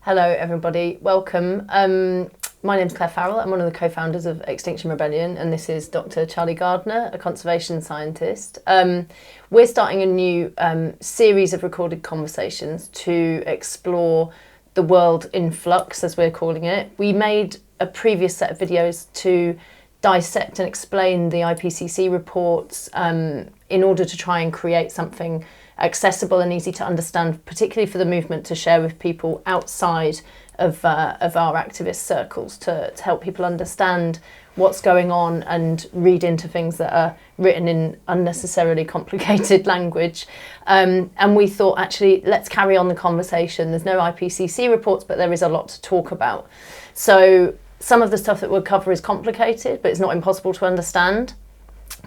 Hello everybody, welcome. My name's Claire Farrell, I'm one of the co-founders of Extinction Rebellion, and this is Dr. Charlie Gardner, a conservation scientist. We're starting a new series of recorded conversations to explore the world in flux, as we're calling it. We made a previous set of videos to dissect and explain the IPCC reports in order to try and create something accessible and easy to understand, particularly for the movement, to share with people outside of our activist circles, to help people understand what's going on and read into things that are written in unnecessarily complicated language. And we thought, actually, let's carry on the conversation. There's no IPCC reports, but there is a lot to talk about. So some of the stuff that we'll cover is complicated, but it's not impossible to understand.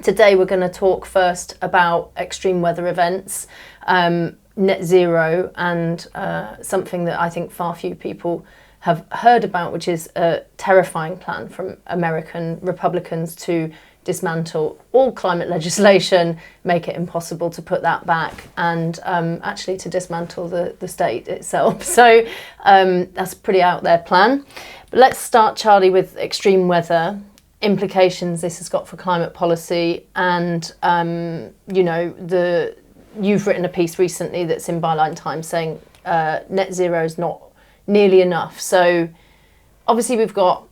Today we're going to talk first about extreme weather events, net zero, and something that I think far few people have heard about, which is a terrifying plan from American Republicans to dismantle all climate legislation, make it impossible to put that back, and actually to dismantle the state itself. So that's a pretty out there plan. But let's start, Charlie, with extreme weather, implications this has got for climate policy, and you've written a piece recently that's in Byline Times saying net zero is not nearly enough. So obviously we've got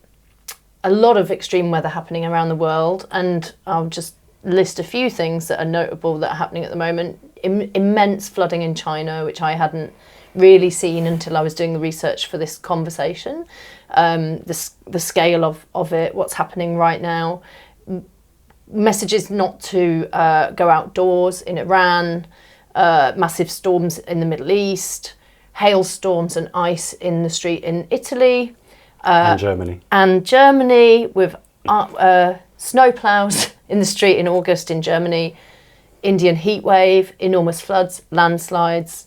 a lot of extreme weather happening around the world, and I'll just list a few things that are notable that are happening at the moment. Immense flooding in China, which I hadn't really seen until I was doing the research for this conversation. The scale of it, what's happening right now, messages not to go outdoors in Iran, massive storms in the Middle East, hailstorms and ice in the street in Italy. And Germany, with snow plows in the street in August in Germany, Indian heat wave, enormous floods, landslides,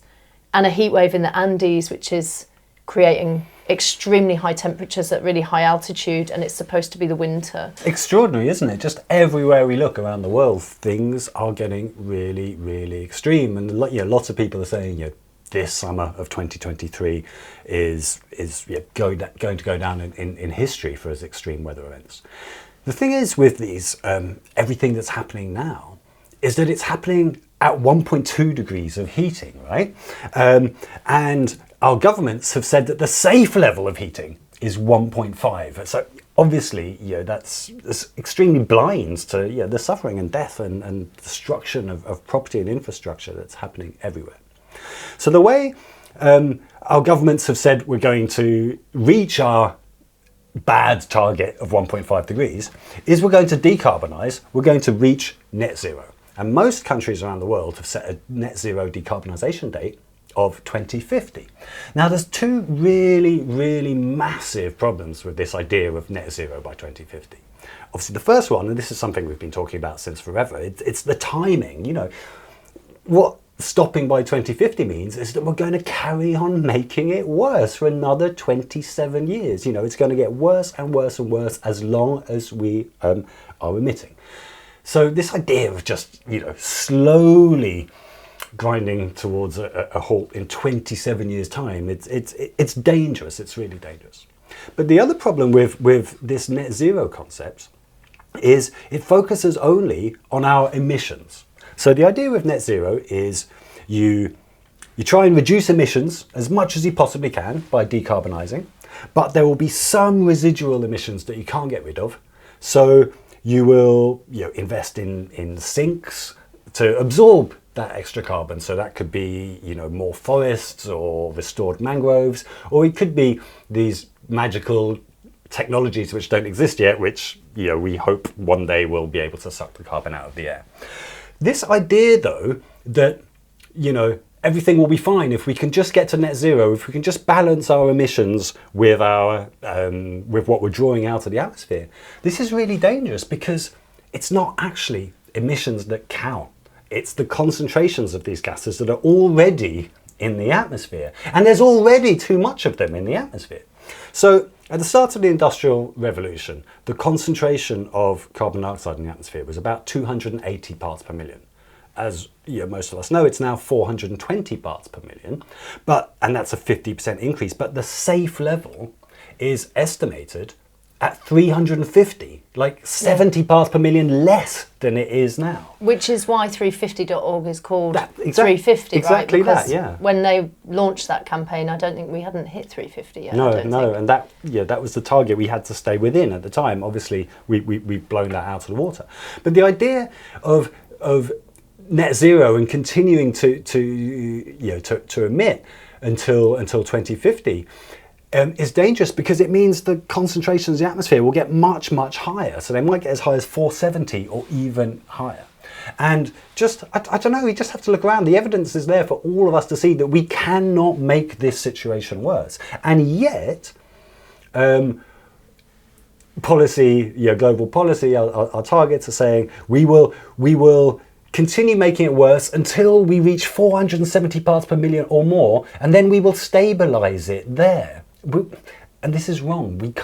and a heat wave in the Andes, which is creating extremely high temperatures at really high altitude, and it's supposed to be the winter. Extraordinary, isn't it? Just everywhere we look around the world, things are getting really, really extreme. And lots of people are saying, this summer of 2023 is going to go down in history for as extreme weather events. The thing is with these, everything that's happening now, is that it's happening at 1.2 degrees of heating, right? And our governments have said that the safe level of heating is 1.5. So obviously, that's extremely blind to the suffering and death and destruction of property and infrastructure that's happening everywhere. So the way our governments have said we're going to reach our bad target of 1.5 degrees is we're going to decarbonise, we're going to reach net zero. And most countries around the world have set a net zero decarbonisation date of 2050. Now, there's two really, really massive problems with this idea of net zero by 2050. Obviously, the first one, and this is something we've been talking about since forever, it's the timing. What stopping by 2050 means is that we're going to carry on making it worse for another 27 years. It's going to get worse and worse and worse as long as we are emitting. So this idea of just, slowly grinding towards a halt in 27 years' time, it's dangerous. It's really dangerous. But the other problem with this net zero concept is it focuses only on our emissions. So the idea with net zero is you try and reduce emissions as much as you possibly can by decarbonising, but there will be some residual emissions that you can't get rid of. So you will invest in sinks to absorb that extra carbon. So that could be more forests or restored mangroves, or it could be these magical technologies which don't exist yet, which we hope one day will be able to suck the carbon out of the air. This idea, though, that everything will be fine if we can just get to net zero, if we can just balance our emissions with with what we're drawing out of the atmosphere. This is really dangerous because it's not actually emissions that count. It's the concentrations of these gases that are already in the atmosphere, and there's already too much of them in the atmosphere. So at the start of the Industrial Revolution, the concentration of carbon dioxide in the atmosphere was about 280 parts per million. as most of us know, it's now 420 parts per million, and that's a 50% increase. But the safe level is estimated at 350, like 70 parts per million less than it is now. Which is why 350.org is called 350, exactly, right? Because that, yeah. when they launched that campaign, I don't think we hadn't hit 350 yet. No, and that was the target we had to stay within at the time. Obviously, we've blown that out of the water. But the idea of net zero and continuing to emit until 2050 is dangerous, because it means the concentrations in the atmosphere will get much, much higher. So they might get as high as 470 or even higher. And I don't know, we just have to look around. The evidence is there for all of us to see that we cannot make this situation worse. And yet, policy, global policy, our targets are saying we will continue making it worse until we reach 470 parts per million or more, and then we will stabilize it there. And this is wrong.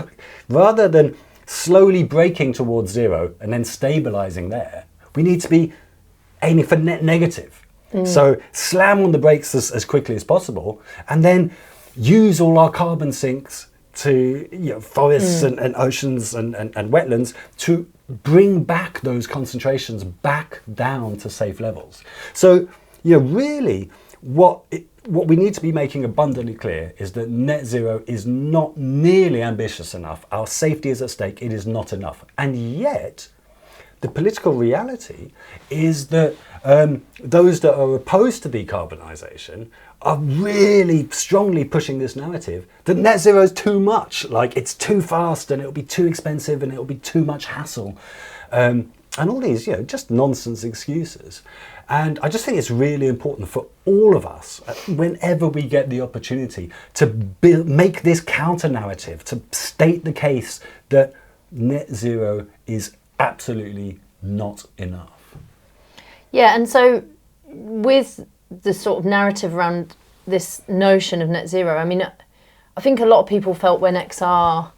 Rather than slowly breaking towards zero and then stabilizing there, we need to be aiming for net negative. So slam on the brakes as quickly as possible, and then use all our carbon sinks to forests and oceans and wetlands to bring back those concentrations back down to safe levels. So really what we need to be making abundantly clear is that net zero is not nearly ambitious enough. Our safety is at stake. It is not enough. And yet, the political reality is that those that are opposed to decarbonisation are really strongly pushing this narrative that net zero is too much, like it's too fast and it'll be too expensive and it'll be too much hassle. And all these, just nonsense excuses. And I just think it's really important for all of us, whenever we get the opportunity, to make this counter-narrative, to state the case that net zero is absolutely not enough. Yeah, and so with the sort of narrative around this notion of net zero, I mean, I think a lot of people felt when XR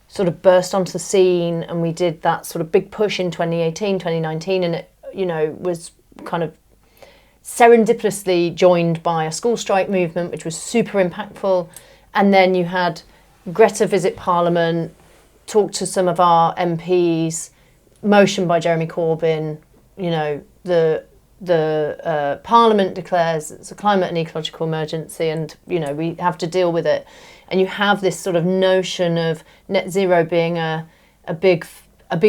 sort of burst onto the scene and we did that sort of big push in 2018, 2019, and it, was kind of serendipitously joined by a school strike movement, which was super impactful. And then you had Greta visit Parliament, talk to some of our MPs, motion by Jeremy Corbyn, the Parliament declares it's a climate and ecological emergency, and we have to deal with it. And you have this sort of notion of net zero being a big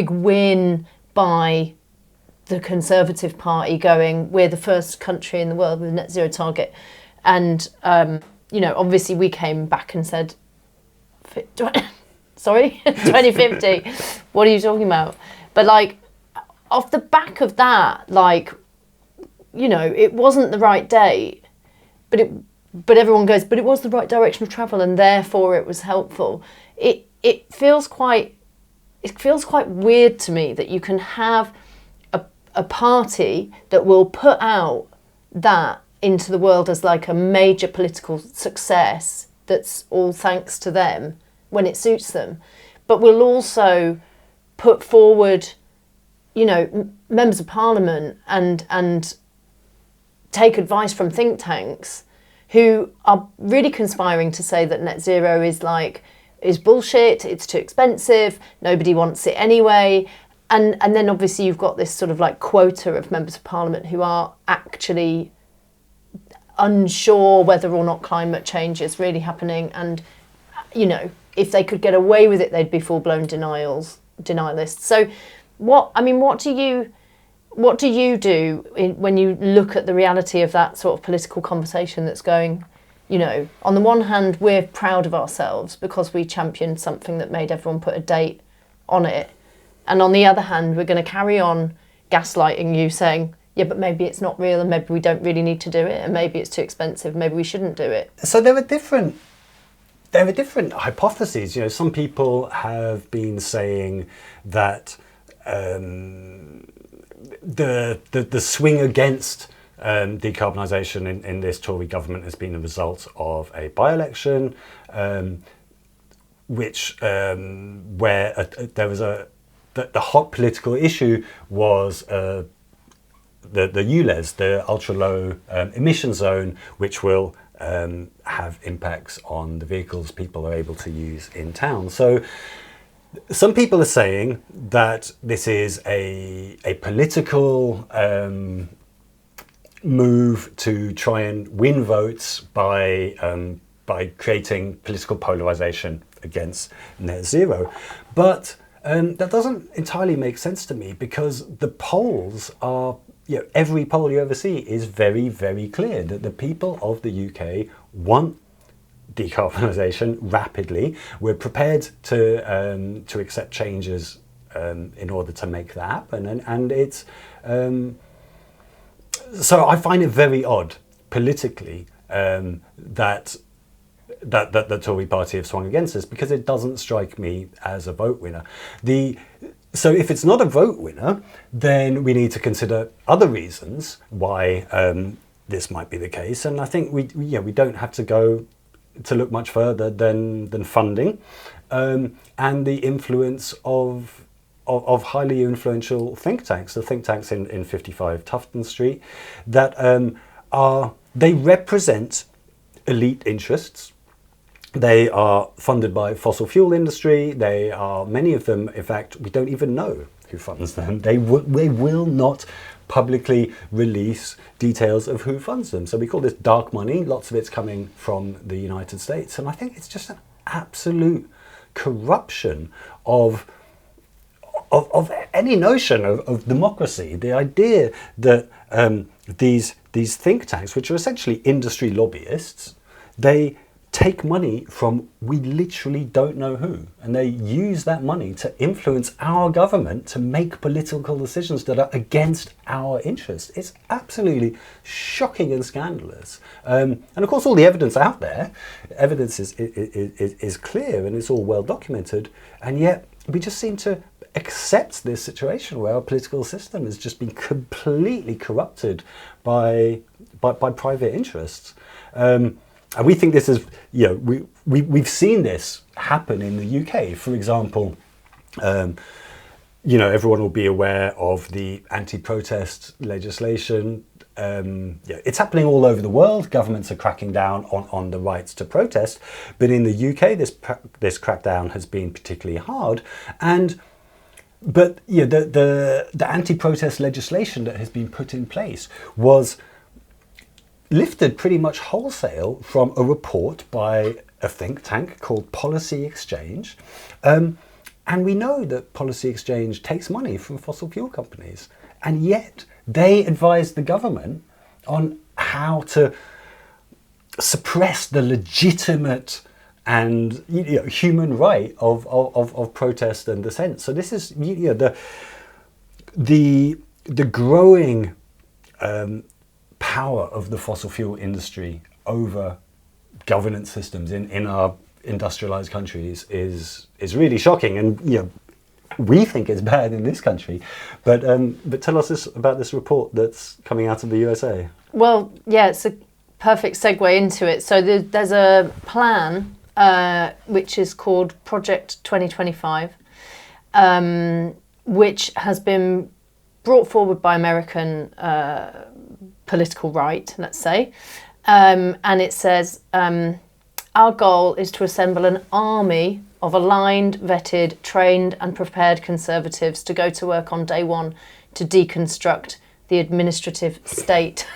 win by the Conservative Party, going, we're the first country in the world with a net zero target. And obviously we came back and said, sorry, 2050, what are you talking about? But off the back of that, it wasn't the right date, but everyone goes, but it was the right direction of travel and therefore it was helpful. It feels quite weird to me that you can have a party that will put out that into the world as like a major political success that's all thanks to them when it suits them, but will also put forward members of parliament and take advice from think tanks who are really conspiring to say that net zero is bullshit, it's too expensive, nobody wants it anyway. And then obviously you've got this sort of quota of members of parliament who are actually unsure whether or not climate change is really happening. And, if they could get away with it, they'd be full-blown denialists. So what do you do when you look at the reality of that sort of political conversation that's going, on the one hand, we're proud of ourselves because we championed something that made everyone put a date on it. And on the other hand, we're going to carry on gaslighting you, saying, yeah, but maybe it's not real and maybe we don't really need to do it and maybe it's too expensive, maybe we shouldn't do it. So there are different hypotheses. Some people have been saying that the swing against decarbonisation in this Tory government has been a result of a by-election, where there was the hot political issue was the ULEZ, the ultra low emission zone, which will have impacts on the vehicles people are able to use in town. So some people are saying that this is a political move to try and win votes by creating political polarization against net zero. But that doesn't entirely make sense to me, because the polls are, every poll you ever see is very, very clear that the people of the UK want decarbonisation rapidly. We're prepared to accept changes in order to make that happen, and it's so I find it very odd politically that the Tory party have swung against this, because it doesn't strike me as a vote winner. So if it's not a vote winner, then we need to consider other reasons why this might be the case, and I think we don't have to go to look much further than funding and the influence of highly influential think tanks, the think tanks in 55 Tufton Street, that they represent elite interests. They are funded by fossil fuel industry. They are, many of them, in fact, we don't even know who funds them. They will not publicly release details of who funds them. So we call this dark money. Lots of it's coming from the United States. And I think it's just an absolute corruption of any notion of democracy. The idea that these think tanks, which are essentially industry lobbyists, they take money from we literally don't know who, and they use that money to influence our government to make political decisions that are against our interests. It's absolutely shocking and scandalous. And of course, all the evidence out there, evidence is clear and it's all well documented, and yet we just seem to accept this situation where our political system has just been completely corrupted by private interests. And we think this is, we've seen this happen in the UK. For example, everyone will be aware of the anti-protest legislation. It's happening all over the world. Governments are cracking down on the rights to protest. But in the UK, this crackdown has been particularly hard. But the anti-protest legislation that has been put in place was lifted pretty much wholesale from a report by a think tank called Policy Exchange. And we know that Policy Exchange takes money from fossil fuel companies. And yet they advise the government on how to suppress the legitimate and human right of protest and dissent. So this is the growing power of the fossil fuel industry over governance systems in our industrialized countries is really shocking, and we think it's bad in this country, but tell us about this report that's coming out of the USA. Well, yeah, it's a perfect segue into it. So there's a plan which is called Project 2025, which has been brought forward by American political right, let's say, and it says our goal is to assemble an army of aligned, vetted, trained and prepared Conservatives to go to work on day one to deconstruct the administrative state,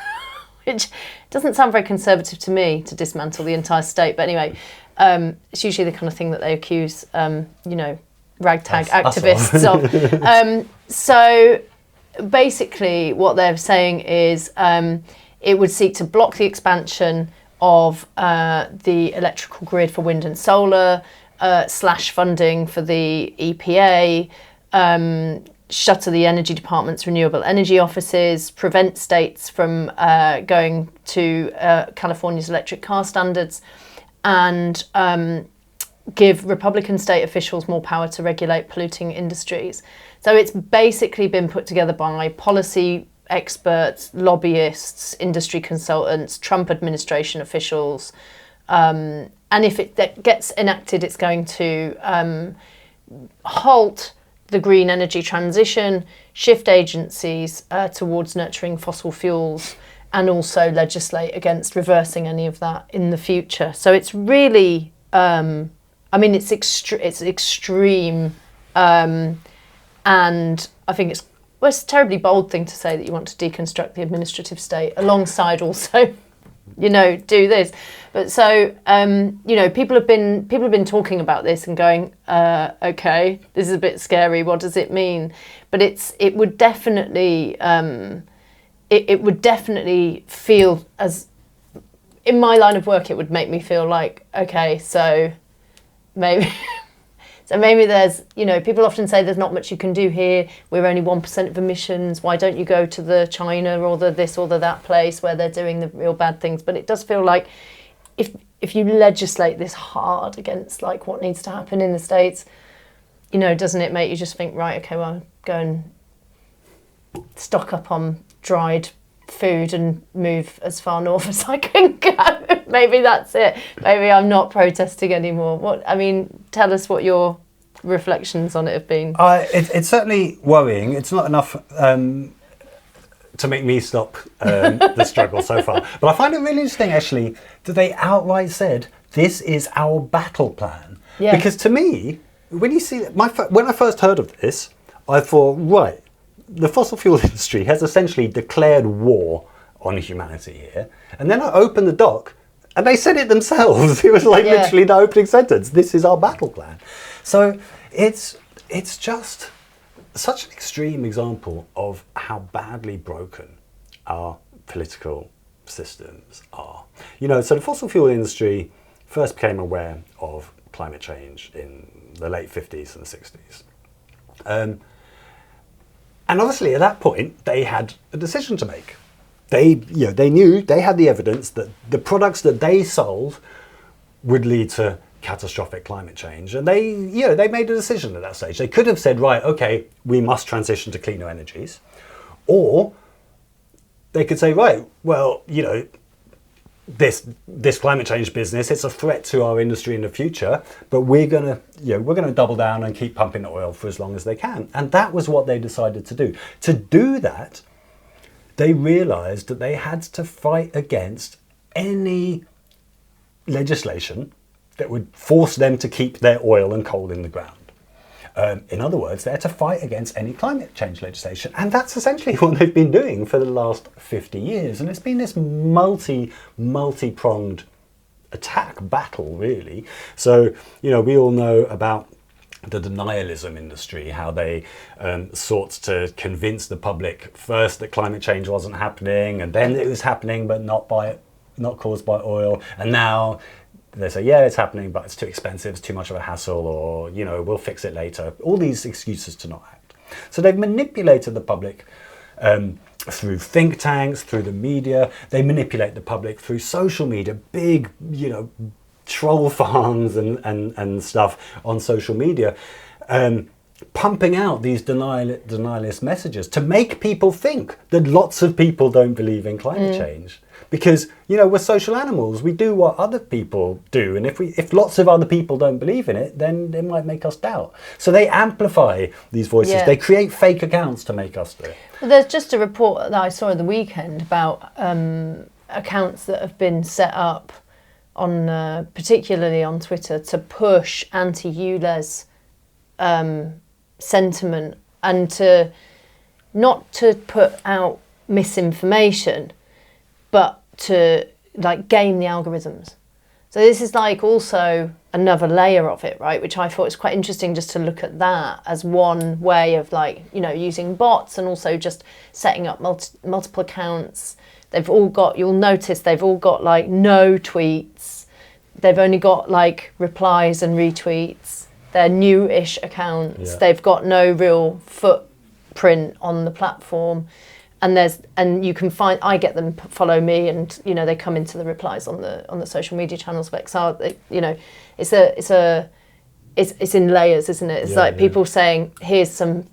which doesn't sound very Conservative to me, to dismantle the entire state. But anyway, it's usually the kind of thing that they accuse, ragtag activists of. So basically what they're saying is it would seek to block the expansion of the electrical grid for wind and solar, slash funding for the EPA, shutter the energy department's renewable energy offices, prevent states from going to California's electric car standards, and give Republican state officials more power to regulate polluting industries. So it's basically been put together by policy experts, lobbyists, industry consultants, Trump administration officials. And if it gets enacted, it's going to halt the green energy transition, shift agencies towards nurturing fossil fuels, and also legislate against reversing any of that in the future. So it's really, it's extreme, and I think it's a terribly bold thing to say that you want to deconstruct the administrative state alongside also, do this. But so, people have been talking about this and going, okay, this is a bit scary. What does it mean? But it would definitely feel as, in my line of work, it would make me feel like, okay, so maybe. So maybe there's, people often say there's not much you can do here. We're only 1% of emissions. Why don't you go to the China or the this or the that place where they're doing the real bad things? But it does feel like if you legislate this hard against like what needs to happen in the States, doesn't it make you just think, right, okay, well, go and stock up on dried food and move as far north as I can go. Maybe that's it. Maybe I'm not protesting anymore. Tell us what your reflections on it have been. It's certainly worrying. It's not enough to make me stop the struggle so far. But I find it really interesting, actually, that they outright said, this is our battle plan. Yeah. Because to me, when you see when I first heard of this, I thought, right, the fossil fuel industry has essentially declared war on humanity here. And then I opened the doc and they said it themselves. It was like literally the opening sentence. This is our battle plan. So it's just such an extreme example of how badly broken our political systems are. So the fossil fuel industry first became aware of climate change in the late 50s and the 60s. And obviously, at that point, they had a decision to make. They knew they had the evidence that the products that they sold would lead to catastrophic climate change, and they made a decision at that stage. They could have said, right, okay, we must transition to cleaner energies, or they could say, right, well, this climate change business, it's a threat to our industry in the future, but we're gonna double down and keep pumping oil for as long as they can. And that was what they decided to do. To do that, they realized that they had to fight against any legislation that would force them to keep their oil and coal in the ground. In other words, they had to fight against any climate change legislation. And that's essentially what they've been doing for the last 50 years. And it's been this multi-pronged battle, really. So, we all know about the denialism industry, how they sought to convince the public first that climate change wasn't happening, and then it was happening, but not caused by oil. And now they say, yeah, it's happening, but it's too expensive, it's too much of a hassle, or, we'll fix it later. All these excuses to not act. So they've manipulated the public through think tanks, through the media. They manipulate the public through social media, big, troll farms and stuff on social media, pumping out these denialist messages to make people think that lots of people don't believe in climate change. Because, we're social animals. We do what other people do. And if lots of other people don't believe in it, then it might make us doubt. So they amplify these voices. Yeah. They create fake accounts to make us do it. Well, there's just a report that I saw at the weekend about accounts that have been set up on, particularly on Twitter, to push anti-ULEZ sentiment and to not to put out misinformation, but to game the algorithms. So this is also another layer of it, right? Which I thought was quite interesting, just to look at that as one way of using bots and also just setting up multiple accounts. They've all got, you'll notice they've all got no tweets. They've only got replies and retweets. They're new-ish accounts. Yeah. They've got no real footprint on the platform. And you can find, I get them follow me, and they come into the replies on the social media channels of XR. It's in layers, isn't it? It's people saying, here's some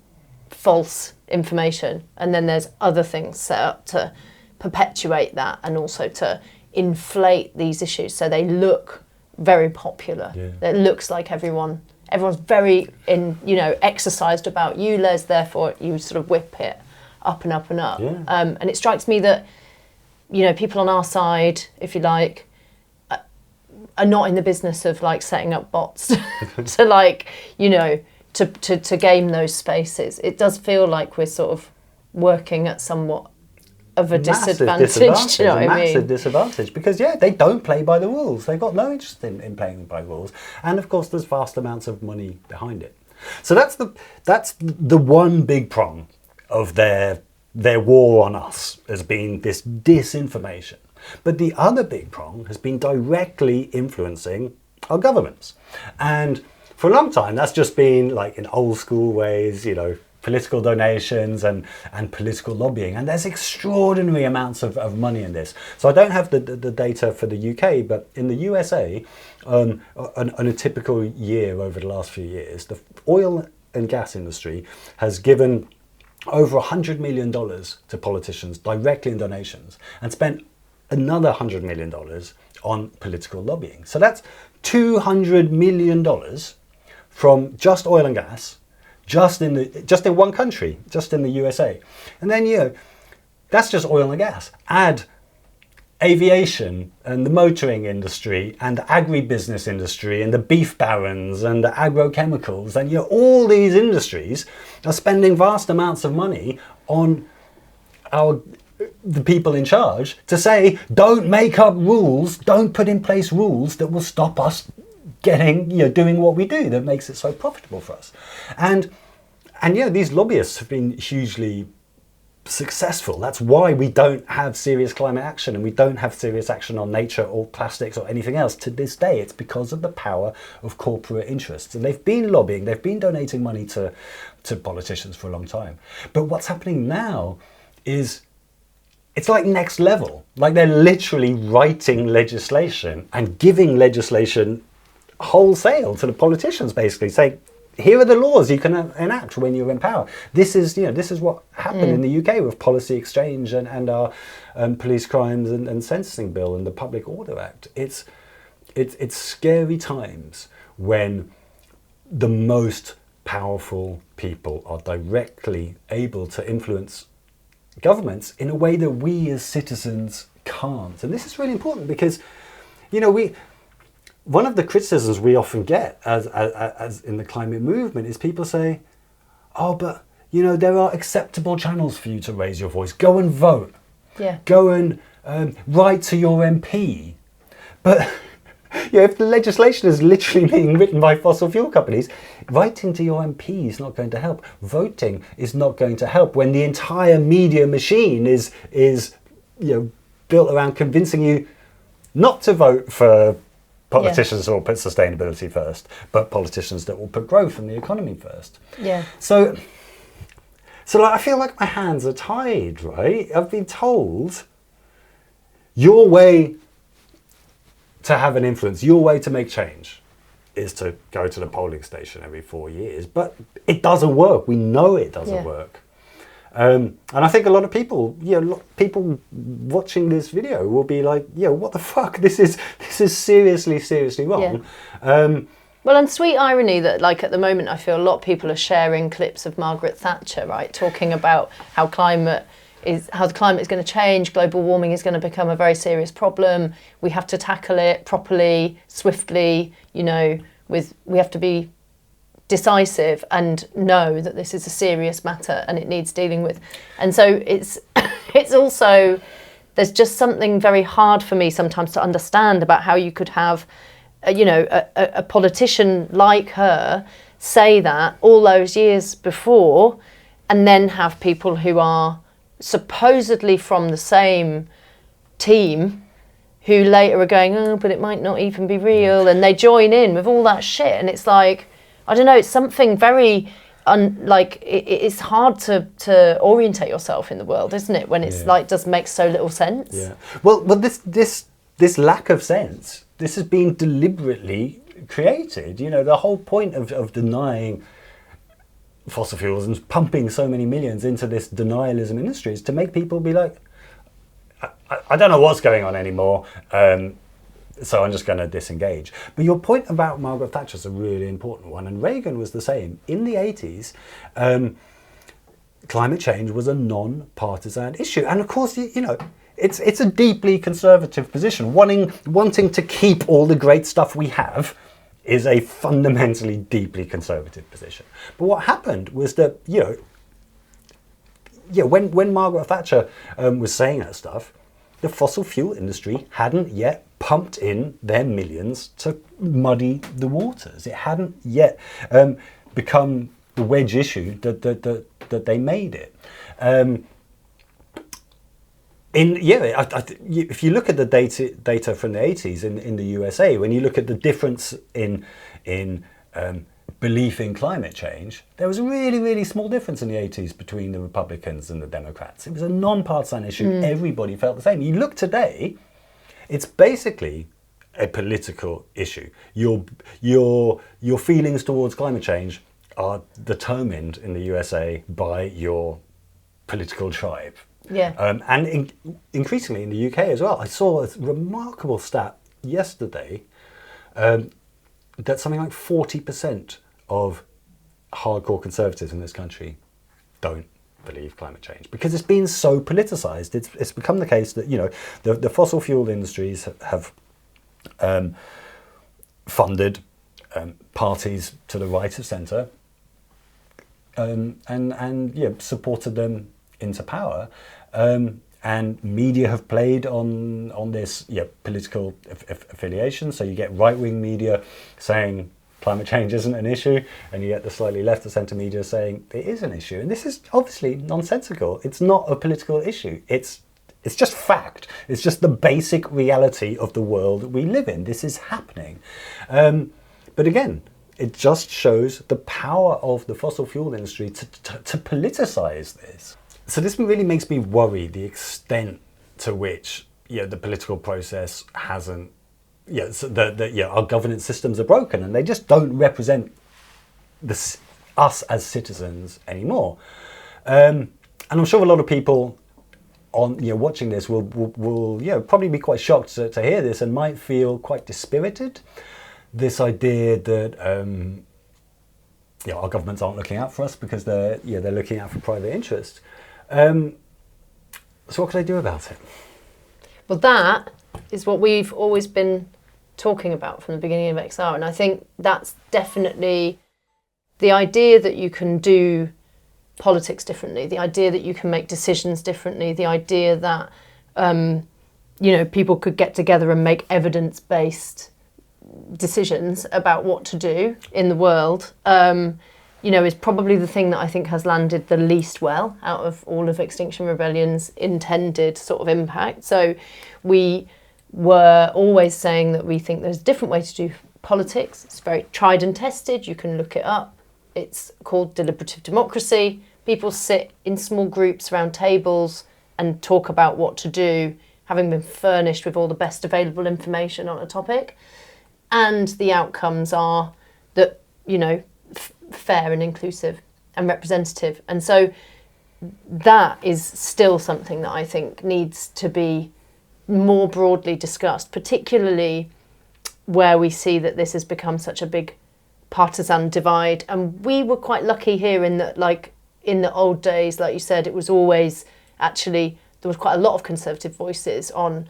false information, and then there's other things set up to perpetuate that and also to inflate these issues so they look very popular. Yeah. It looks like everyone everyone's very exercised about ULEZ, therefore you sort of whip it up and up and up. Yeah. And it strikes me that, people on our side, if you like, are not in the business of like setting up bots to like, to game those spaces. It does feel like we're sort of working at somewhat of a disadvantage. Do you know what I mean? Massive disadvantage, because they don't play by the rules. They've got no interest in playing by rules, and of course there's vast amounts of money behind it. So that's the one big prong of their war on us, has been this disinformation. But the other big prong has been directly influencing our governments. And for a long time, that's just been like in old school ways, political donations and political lobbying. And there's extraordinary amounts of money in this. So I don't have the data for the UK, but in the USA, on a typical year over the last few years, the oil and gas industry has given over $100 million to politicians directly in donations, and spent another $100 million on political lobbying. So that's $200 million from just oil and gas, just in one country, just in the USA. And then that's just oil and gas. Add aviation and the motoring industry and the agribusiness industry and the beef barons and the agrochemicals, and all these industries are spending vast amounts of money on the people in charge to say, don't make up rules, don't put in place rules that will stop us doing what we do, that makes it so profitable for us. And these lobbyists have been hugely successful. That's why we don't have serious climate action, and we don't have serious action on nature or plastics or anything else to this day. It's because of the power of corporate interests. And they've been lobbying, they've been donating money to politicians for a long time. But what's happening now is it's like next level. Like they're literally writing legislation and giving legislation wholesale to the politicians, basically saying, here are the laws you can enact when you're in power. This is what happened in the UK with Policy Exchange and our police crimes and sentencing bill and the Public Order Act. It's scary times when the most powerful people are directly able to influence governments in a way that we as citizens can't. And this is really important because, one of the criticisms we often get as in the climate movement is people say, oh, but there are acceptable channels for you to raise your voice. Go and vote. Yeah. Go and write to your MP. But if the legislation is literally being written by fossil fuel companies, writing to your MP is not going to help. Voting is not going to help when the entire media machine is built around convincing you not to vote for politicians who will put sustainability first, but politicians that will put growth in the economy first. Yeah. So I feel like my hands are tied, right? I've been told your way to have an influence, your way to make change is to go to the polling station every 4 years, but it doesn't work. We know it doesn't work. And I think a lot of people, people watching this video will be like, what the fuck? This is seriously wrong. Yeah. Well, and sweet irony that, like, at the moment, I feel a lot of people are sharing clips of Margaret Thatcher, right, talking about how the climate is going to change, global warming is going to become a very serious problem. We have to tackle it properly, swiftly. We have to be decisive and know that this is a serious matter and it needs dealing with. And so it's also, there's just something very hard for me sometimes to understand about how you could have a politician like her say that all those years before, and then have people who are supposedly from the same team who later are going, oh, but it might not even be real, and they join in with all that shit. And it's like, I don't know, it's something very, it's hard to orientate yourself in the world, isn't it? When it's does make so little sense. Yeah. Well, this lack of sense, this has been deliberately created. The whole point of denying fossil fuels and pumping so many millions into this denialism industry is to make people be like, I don't know what's going on anymore. so I'm just going to disengage. But your point about Margaret Thatcher is a really important one, and Reagan was the same. In the 80s, climate change was a non-partisan issue. And of course, you know, it's a deeply conservative position. Wanting to keep all the great stuff we have is a fundamentally deeply conservative position. But what happened was that, you know, when Margaret Thatcher was saying that stuff, the fossil fuel industry hadn't yet pumped in their millions to muddy the waters. It hadn't yet become the wedge issue that they made it. If you look at the data from the 80s in the USA, when you look at the difference in belief in climate change, there was a really, really small difference in the 80s between the Republicans and the Democrats. It was a non-partisan issue. Everybody felt the same. You look today, it's basically a political issue. Your feelings towards climate change are determined in the USA by your political tribe. Yeah. Increasingly in the UK as well. I saw a remarkable stat yesterday that something like 40% of hardcore conservatives in this country don't believe climate change, because it's been so politicized. It's become the case that, you know, the fossil fuel industries have funded parties to the right of centre and supported them into power, and media have played on this political affiliation. So you get right-wing media saying climate change isn't an issue, and you get the slightly left of centre media saying it is an issue. And this is obviously nonsensical. It's not a political issue. It's just fact. It's just the basic reality of the world that we live in. This is happening. But again, it just shows the power of the fossil fuel industry to politicise this. So this really makes me worry the extent to which the political process hasn't, our governance systems are broken, and they just don't represent us as citizens anymore. And I'm sure a lot of people watching this will probably be quite shocked to hear this and might feel quite dispirited. This idea that our governments aren't looking out for us because they're looking out for private interest. So what can I do about it? Well, that is what we've always been talking about from the beginning of XR, and I think that's definitely the idea that you can do politics differently, the idea that you can make decisions differently, the idea that people could get together and make evidence-based decisions about what to do in the world, is probably the thing that I think has landed the least well out of all of Extinction Rebellion's intended sort of impact. So we were always saying that we think there's a different way to do politics. It's very tried and tested. You can look it up. It's called deliberative democracy. People sit in small groups around tables and talk about what to do, having been furnished with all the best available information on a topic. And the outcomes are that, fair and inclusive and representative. And so that is still something that I think needs to be more broadly discussed, particularly where we see that this has become such a big partisan divide. And we were quite lucky here in that, like in the old days, like you said, it was always actually, there was quite a lot of conservative voices on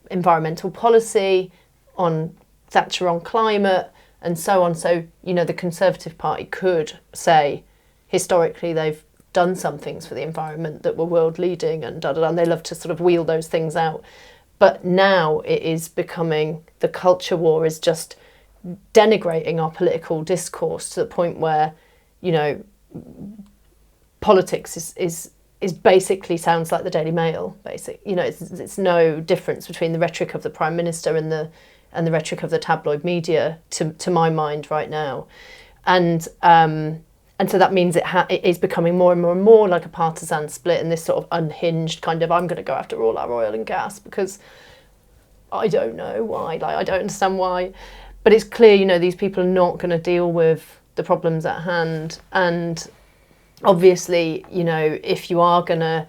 environmental policy, on Thatcher on climate, and so on. So, the Conservative Party could say, historically, they've done some things for the environment that were world leading and and they love to sort of wheel those things out. But now it is becoming, the culture war is just denigrating our political discourse to the point where, politics is basically sounds like the Daily Mail, it's no difference between the rhetoric of the Prime Minister and the rhetoric of the tabloid media, to my mind right now, and so that means it is becoming more and more and more like a partisan split, and this sort of unhinged kind of, I'm going to go after all our oil and gas because I don't know why, I don't understand why, but it's clear, these people are not going to deal with the problems at hand, and obviously, if you are going to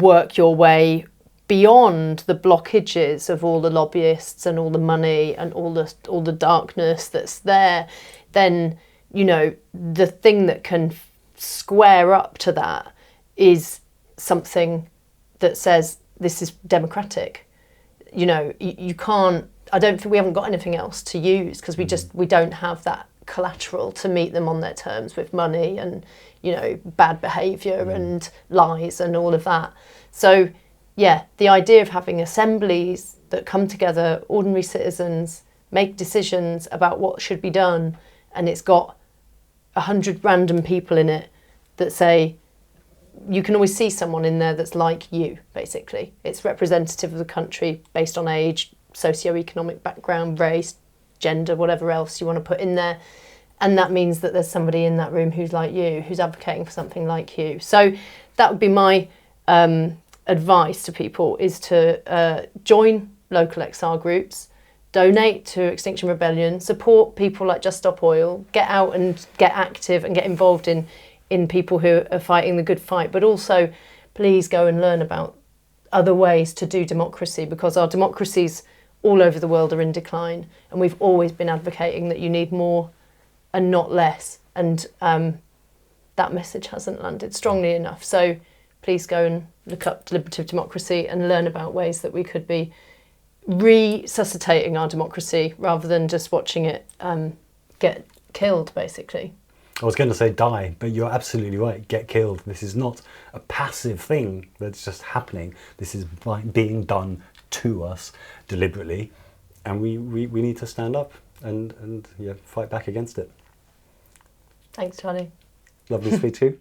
work your way beyond the blockages of all the lobbyists and all the money and all the darkness that's there, then, you know, the thing that can square up to that is something that says this is democratic. You know, you can't, I don't think we haven't got anything else to use, because we don't have that collateral to meet them on their terms with money and, you know, bad behaviour and lies and all of that. So yeah, the idea of having assemblies that come together, ordinary citizens, make decisions about what should be done, and it's got 100 random people in it that say, you can always see someone in there that's like you, basically. It's representative of the country based on age, socioeconomic background, race, gender, whatever else you want to put in there. And that means that there's somebody in that room who's like you, who's advocating for something like you. So that would be my advice to people, is to join local XR groups, donate to Extinction Rebellion, support people like Just Stop Oil, get out and get active and get involved in people who are fighting the good fight, but also please go and learn about other ways to do democracy, because our democracies all over the world are in decline, and we've always been advocating that you need more and not less, and that message hasn't landed strongly enough. So please go and look up deliberative democracy and learn about ways that we could be resuscitating our democracy rather than just watching it get killed, basically. I was going to say die, but you're absolutely right. Get killed. This is not a passive thing that's just happening. This is being done to us deliberately, and we need to stand up and fight back against it. Thanks, Charlie. Lovely to speak to you.